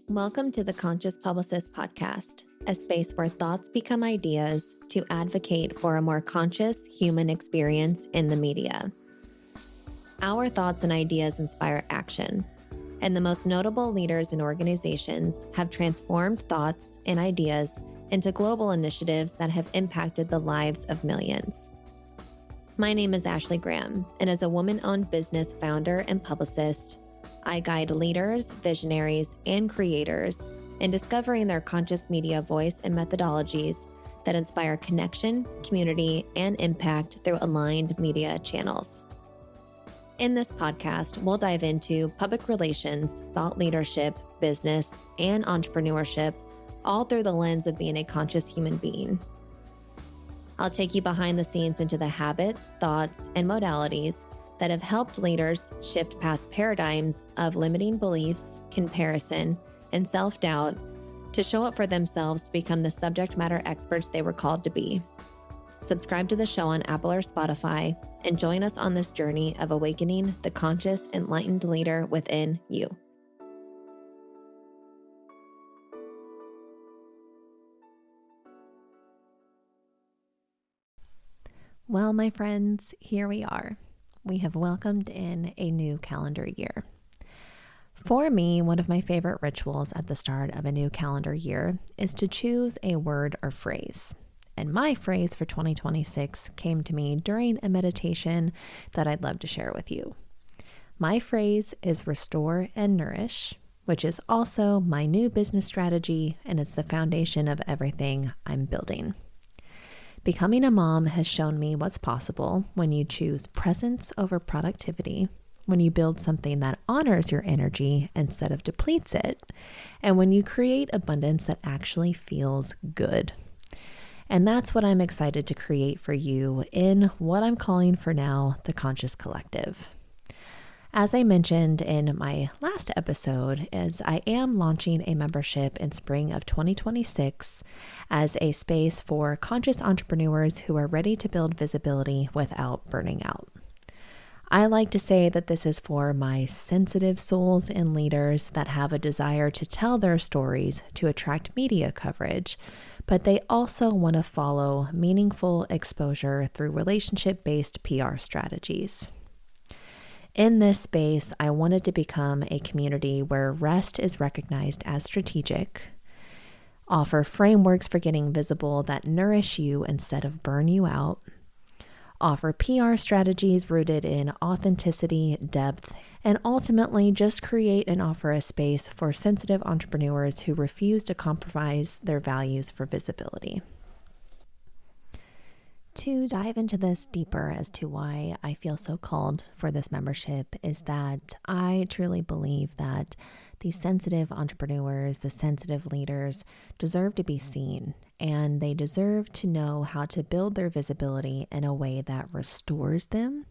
Welcome to the Conscious Publicist Podcast, a space where thoughts become ideas to advocate for a more conscious human experience in the media. Our thoughts and ideas inspire action, and the most notable leaders and organizations have transformed thoughts and ideas into global initiatives that have impacted the lives of millions. My name is Ashley Graham, and as a woman-owned business founder and publicist, I guide leaders, visionaries, and creators in discovering their conscious media voice and methodologies that inspire connection, community, and impact through aligned media channels. In this podcast, we'll dive into public relations, thought leadership, business, and entrepreneurship, all through the lens of being a conscious human being. I'll take you behind the scenes into the habits, thoughts, and modalities that have helped leaders shift past paradigms of limiting beliefs, comparison, and self-doubt to show up for themselves to become the subject matter experts they were called to be. Subscribe to the show on Apple or Spotify and join us on this journey of awakening the conscious, enlightened leader within you. Well, my friends, here we are. We have welcomed in a new calendar year. For me, one of my favorite rituals at the start of a new calendar year is to choose a word or phrase. And my phrase for 2026 came to me during a meditation that I'd love to share with you. My phrase is restore and nourish, which is also my new business strategy, and it's the foundation of everything I'm building. Becoming a mom has shown me what's possible when you choose presence over productivity, when you build something that honors your energy instead of depletes it, and when you create abundance that actually feels good. And that's what I'm excited to create for you in what I'm calling for now the Conscious Collective. As I mentioned in my last episode, is I am launching a membership in spring of 2026 as a space for conscious entrepreneurs who are ready to build visibility without burning out. I like to say that this is for my sensitive souls and leaders that have a desire to tell their stories to attract media coverage, but they also want to follow meaningful exposure through relationship-based PR strategies. In this space, I wanted to become a community where rest is recognized as strategic, offer frameworks for getting visible that nourish you instead of burn you out, offer PR strategies rooted in authenticity, depth, and ultimately just create and offer a space for sensitive entrepreneurs who refuse to compromise their values for visibility. To dive into this deeper as to why I feel so called for this membership is that I truly believe that the sensitive entrepreneurs, the sensitive leaders deserve to be seen, and they deserve to know how to build their visibility in a way that restores them,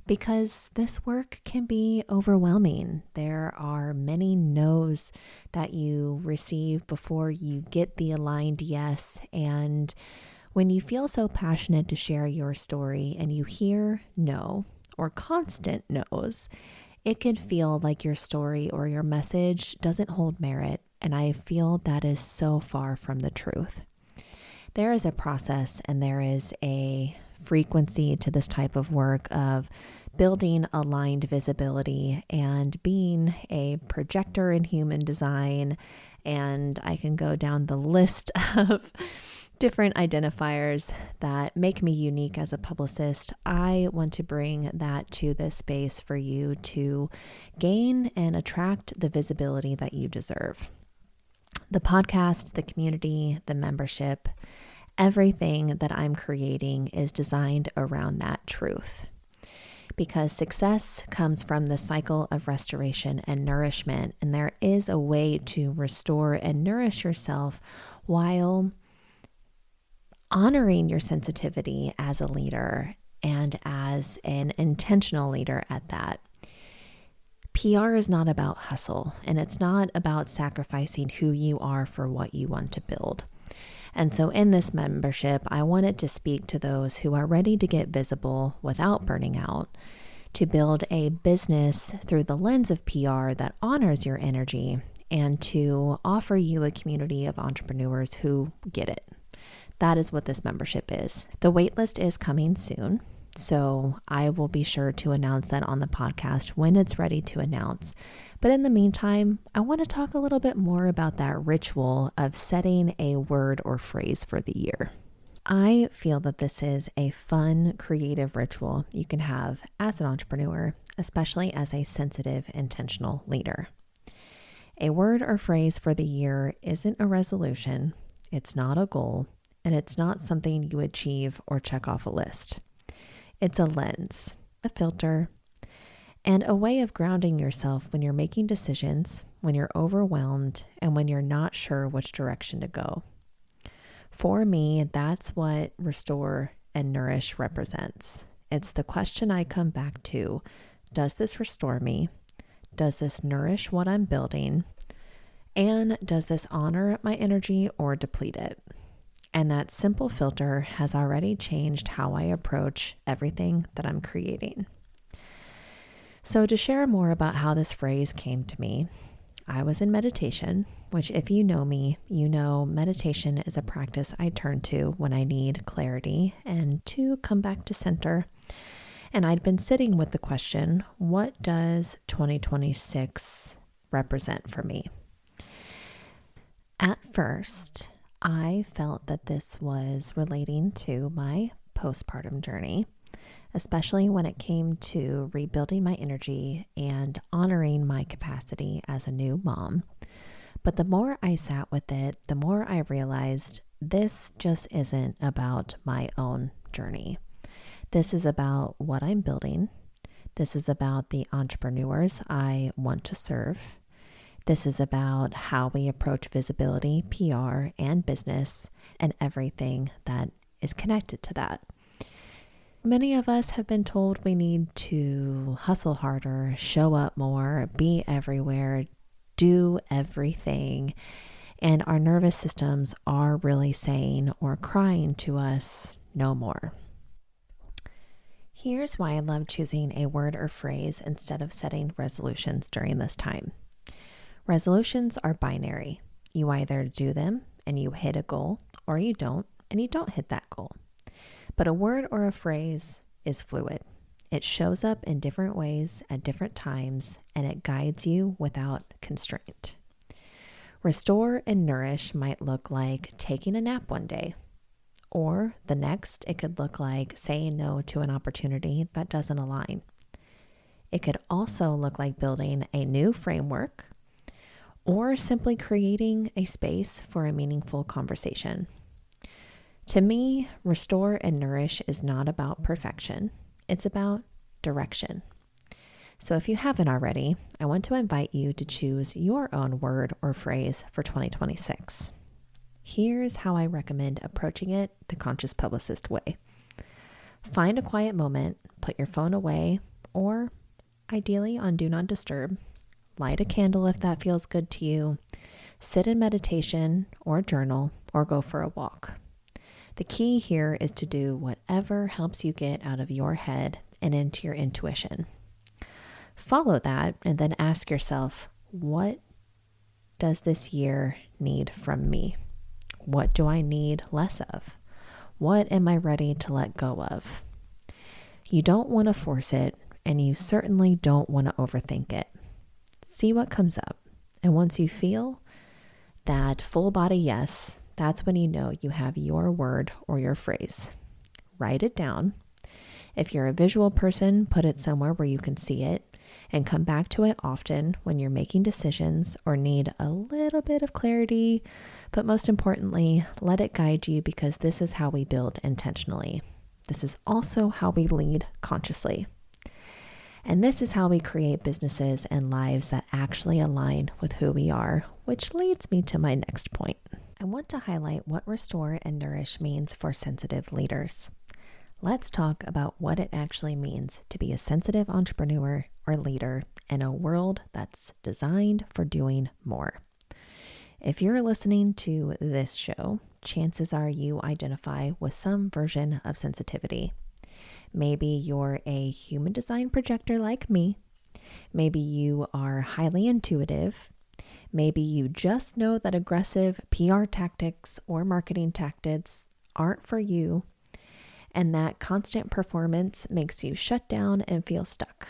because this work can be overwhelming. There are many no's that you receive before you get the aligned yes, and when you feel so passionate to share your story and you hear no or constant no's, it can feel like your story or your message doesn't hold merit, and I feel that is so far from the truth. There is a process and there is a frequency to this type of work of building aligned visibility and being a projector in human design, and I can go down the list of different identifiers that make me unique as a publicist. I want to bring that to this space for you to gain and attract the visibility that you deserve. The podcast, the community, the membership, everything that I'm creating is designed around that truth. Because success comes from the cycle of restoration and nourishment, and there is a way to restore and nourish yourself while honoring your sensitivity as a leader and as an intentional leader at that. PR is not about hustle, and it's not about sacrificing who you are for what you want to build. And so in this membership, I wanted to speak to those who are ready to get visible without burning out, to build a business through the lens of PR that honors your energy and to offer you a community of entrepreneurs who get it. That is what this membership is. The waitlist is coming soon, so I will be sure to announce that on the podcast when it's ready to announce. But in the meantime, I want to talk a little bit more about that ritual of setting a word or phrase for the year. I feel that this is a fun, creative ritual you can have as an entrepreneur, especially as a sensitive, intentional leader. A word or phrase for the year isn't a resolution, it's not a goal, and it's not something you achieve or check off a list. It's a lens, a filter, and a way of grounding yourself when you're making decisions, when you're overwhelmed, and when you're not sure which direction to go. For me, that's what Restore and Nourish represents. It's the question I come back to. Does this restore me? Does this nourish what I'm building? And does this honor my energy or deplete it? And that simple filter has already changed how I approach everything that I'm creating. So to share more about how this phrase came to me, I was in meditation, which if you know me, you know meditation is a practice I turn to when I need clarity and to come back to center. And I'd been sitting with the question, what does 2026 represent for me? At first, I felt that this was relating to my postpartum journey, especially when it came to rebuilding my energy and honoring my capacity as a new mom. But the more I sat with it, the more I realized this just isn't about my own journey. This is about what I'm building. This is about the entrepreneurs I want to serve. This is about how we approach visibility, PR, and business, and everything that is connected to that. Many of us have been told we need to hustle harder, show up more, be everywhere, do everything, and our nervous systems are really saying or crying to us, no more. Here's why I love choosing a word or phrase instead of setting resolutions during this time. Resolutions are binary. You either do them and you hit a goal, or you don't and you don't hit that goal. But a word or a phrase is fluid. It shows up in different ways at different times, and it guides you without constraint. Restore and nourish might look like taking a nap one day, or the next it could look like saying no to an opportunity that doesn't align. It could also look like building a new framework, or simply creating a space for a meaningful conversation. To me, Restore and Nourish is not about perfection. It's about direction. So if you haven't already, I want to invite you to choose your own word or phrase for 2026. Here's how I recommend approaching it the Conscious Publicist way. Find a quiet moment, put your phone away, or ideally on Do Not Disturb. Light a candle if that feels good to you. Sit in meditation or journal or go for a walk. The key here is to do whatever helps you get out of your head and into your intuition. Follow that and then ask yourself, what does this year need from me? What do I need less of? What am I ready to let go of? You don't want to force it, and you certainly don't want to overthink it. See what comes up. And once you feel that full body yes, that's when you know you have your word or your phrase. Write it down. If you're a visual person, put it somewhere where you can see it and come back to it often when you're making decisions or need a little bit of clarity. But most importantly, let it guide you, because this is how we build intentionally. This is also how we lead consciously. And this is how we create businesses and lives that actually align with who we are, which leads me to my next point. I want to highlight what Restore and Nourish means for sensitive leaders. Let's talk about what it actually means to be a sensitive entrepreneur or leader in a world that's designed for doing more. If you're listening to this show, chances are you identify with some version of sensitivity. Maybe you're a human design projector like me. Maybe you are highly intuitive. Maybe you just know that aggressive PR tactics or marketing tactics aren't for you, and that constant performance makes you shut down and feel stuck.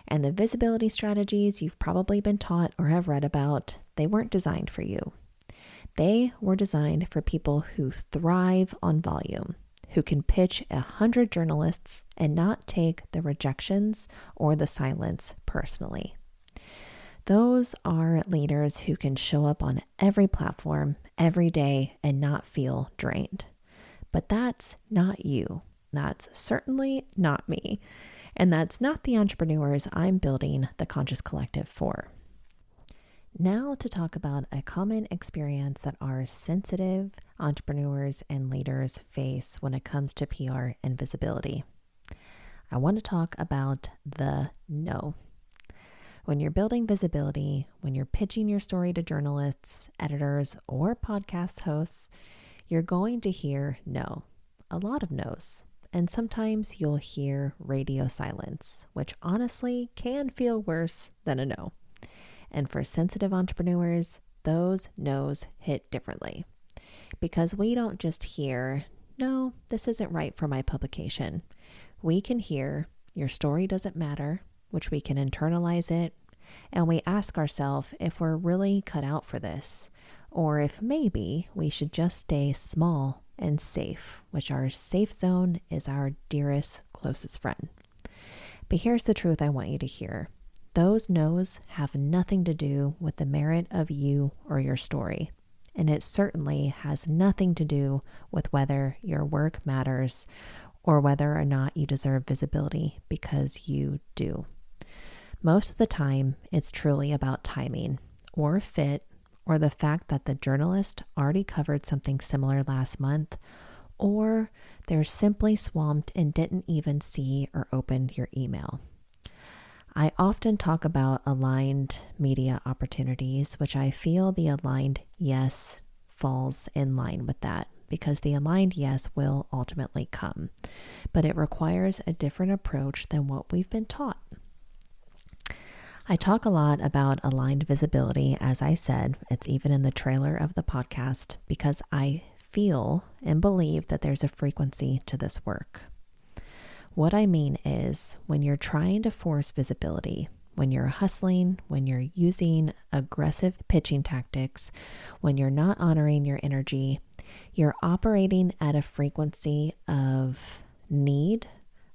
And the visibility strategies you've probably been taught or have read about, they weren't designed for you. They were designed for people who thrive on volume, who can pitch 100 journalists and not take the rejections or the silence personally. Those are leaders who can show up on every platform every day and not feel drained. But that's not you. That's certainly not me. And that's not the entrepreneurs I'm building the Conscious Collective for. Now to talk about a common experience that our sensitive entrepreneurs and leaders face when it comes to PR and visibility. I want to talk about the no. When you're building visibility, when you're pitching your story to journalists, editors, or podcast hosts, you're going to hear no, a lot of no's. And sometimes you'll hear radio silence, which honestly can feel worse than a no. And for sensitive entrepreneurs, those no's hit differently. Because we don't just hear, no, this isn't right for my publication. We can hear, your story doesn't matter, which we can internalize it, and we ask ourselves if we're really cut out for this, or if maybe we should just stay small and safe, which our safe zone is our dearest, closest friend. But here's the truth I want you to hear. Those no's have nothing to do with the merit of you or your story. And it certainly has nothing to do with whether your work matters or whether or not you deserve visibility, because you do. Most of the time, it's truly about timing or fit, or the fact that the journalist already covered something similar last month, or they're simply swamped and didn't even see or open your email. I often talk about aligned media opportunities, which I feel the aligned yes falls in line with that, because the aligned yes will ultimately come, but it requires a different approach than what we've been taught. I talk a lot about aligned visibility. As I said, it's even in the trailer of the podcast, because I feel and believe that there's a frequency to this work. What I mean is, when you're trying to force visibility, when you're hustling, when you're using aggressive pitching tactics, when you're not honoring your energy, you're operating at a frequency of need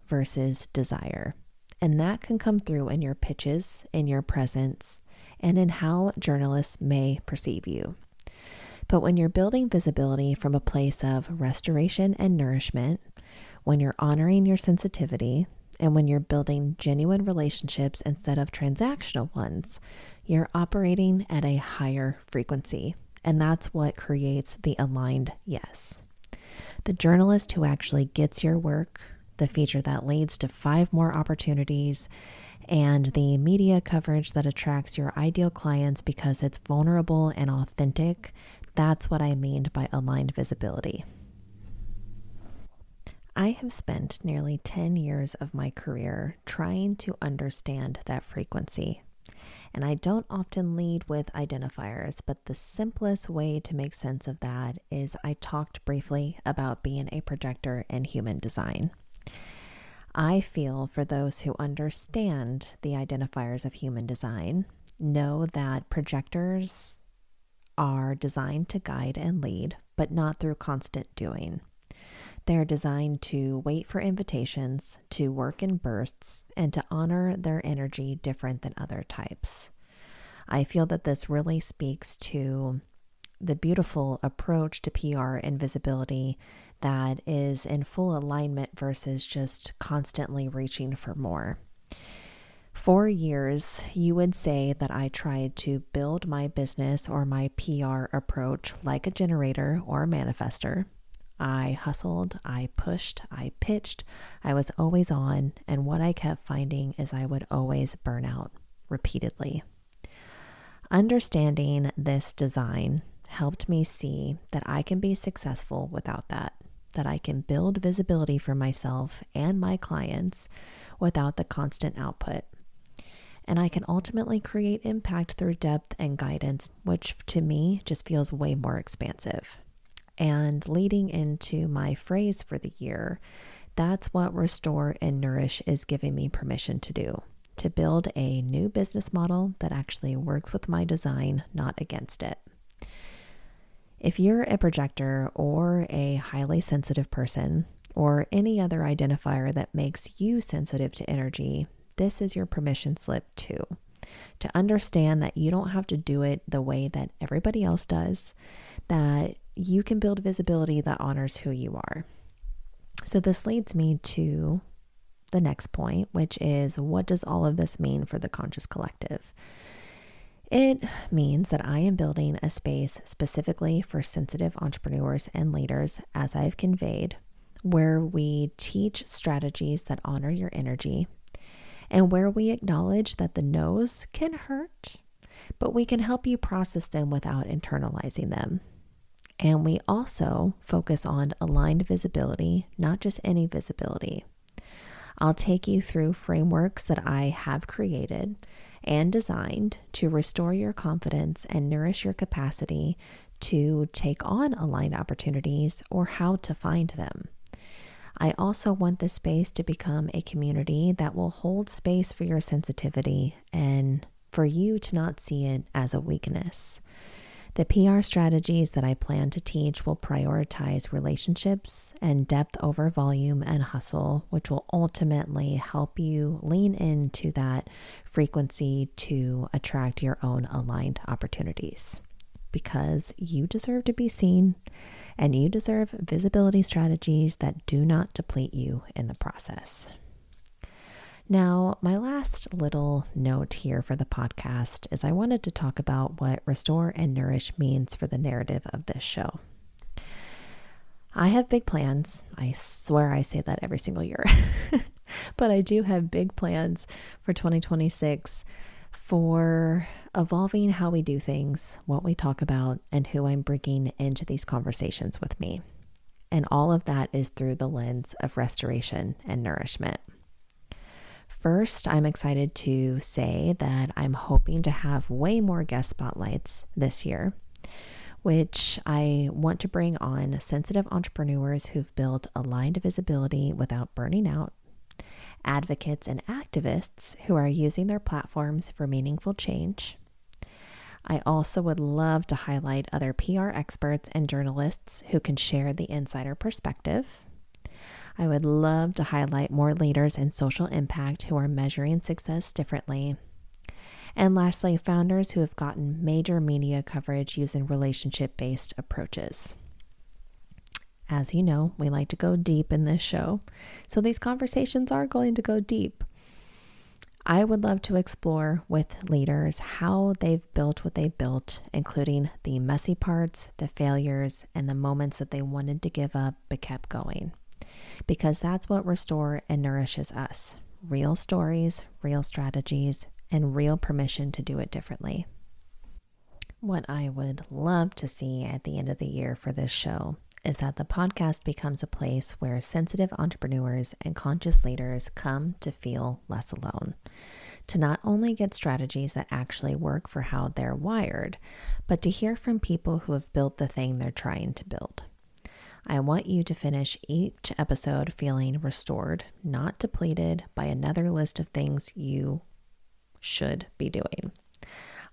versus desire. And that can come through in your pitches, in your presence, and in how journalists may perceive you. But when you're building visibility from a place of restoration and nourishment, when you're honoring your sensitivity, and when you're building genuine relationships instead of transactional ones, you're operating at a higher frequency. And that's what creates the aligned yes. The journalist who actually gets your work, the feature that leads to 5 more opportunities, and the media coverage that attracts your ideal clients because it's vulnerable and authentic, that's what I mean by aligned visibility. I have spent nearly 10 years of my career trying to understand that frequency. And I don't often lead with identifiers, but the simplest way to make sense of that is I talked briefly about being a projector in human design. I feel for those who understand the identifiers of human design know that projectors are designed to guide and lead, but not through constant doing. They're designed to wait for invitations, to work in bursts, and to honor their energy different than other types. I feel that this really speaks to the beautiful approach to PR and visibility that is in full alignment versus just constantly reaching for more. For years, you would say that I tried to build my business or my PR approach like a generator or a manifester. I hustled, I pushed, I pitched, I was always on, and what I kept finding is I would always burn out repeatedly. Understanding this design helped me see that I can be successful without that I can build visibility for myself and my clients without the constant output. And I can ultimately create impact through depth and guidance, which to me just feels way more expansive. And leading into my phrase for the year, that's what Restore and Nourish is giving me permission to do, to build a new business model that actually works with my design, not against it. If you're a projector or a highly sensitive person, or any other identifier that makes you sensitive to energy, this is your permission slip too. To understand that you don't have to do it the way that everybody else does, that you can build visibility that honors who you are. So this leads me to the next point, which is, what does all of this mean for the Conscious Collective? It means that I am building a space specifically for sensitive entrepreneurs and leaders, as I've conveyed, where we teach strategies that honor your energy and where we acknowledge that the no's can hurt, but we can help you process them without internalizing them. And we also focus on aligned visibility, not just any visibility. I'll take you through frameworks that I have created and designed to restore your confidence and nourish your capacity to take on aligned opportunities or how to find them. I also want this space to become a community that will hold space for your sensitivity and for you to not see it as a weakness. The PR strategies that I plan to teach will prioritize relationships and depth over volume and hustle, which will ultimately help you lean into that frequency to attract your own aligned opportunities. Because you deserve to be seen, and you deserve visibility strategies that do not deplete you in the process. Now, my last little note here for the podcast is I wanted to talk about what Restore and Nourish means for the narrative of this show. I have big plans. I swear I say that every single year. But I do have big plans for 2026 for evolving how we do things, what we talk about, and who I'm bringing into these conversations with me. And all of that is through the lens of restoration and nourishment. First, I'm excited to say that I'm hoping to have way more guest spotlights this year, which I want to bring on sensitive entrepreneurs who've built aligned visibility without burning out, advocates and activists who are using their platforms for meaningful change. I also would love to highlight other PR experts and journalists who can share the insider perspective. I would love to highlight more leaders in social impact who are measuring success differently. And lastly, founders who have gotten major media coverage using relationship-based approaches. As you know, we like to go deep in this show, so these conversations are going to go deep. I would love to explore with leaders how they've built what they've built, including the messy parts, the failures, and the moments that they wanted to give up but kept going. Because that's what Restore and Nourishes us. Real stories, real strategies, and real permission to do it differently. What I would love to see at the end of the year for this show is that the podcast becomes a place where sensitive entrepreneurs and conscious leaders come to feel less alone, to not only get strategies that actually work for how they're wired, but to hear from people who have built the thing they're trying to build. I want you to finish each episode feeling restored, not depleted by another list of things you should be doing.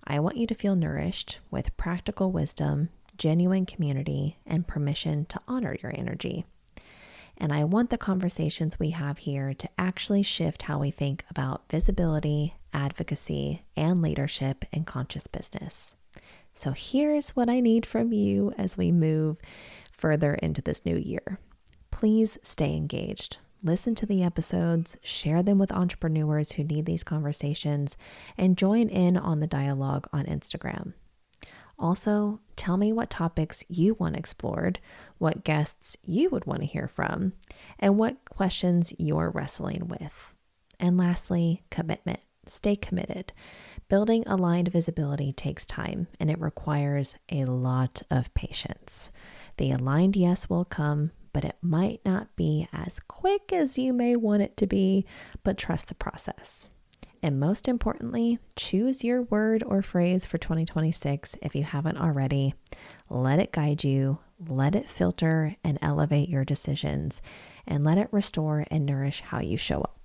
I want you to feel nourished with practical wisdom, genuine community, and permission to honor your energy. And I want the conversations we have here to actually shift how we think about visibility, advocacy, and leadership in conscious business. So here's what I need from you as we move further into this new year. Please stay engaged. Listen to the episodes, share them with entrepreneurs who need these conversations, and join in on the dialogue on Instagram. Also, tell me what topics you want explored, what guests you would want to hear from, and what questions you're wrestling with. And lastly, commitment. Stay committed. Building aligned visibility takes time, and it requires a lot of patience. The aligned yes will come, but it might not be as quick as you may want it to be, but trust the process. And most importantly, choose your word or phrase for 2026 if you haven't already. Let it guide you, let it filter and elevate your decisions, and let it restore and nourish how you show up.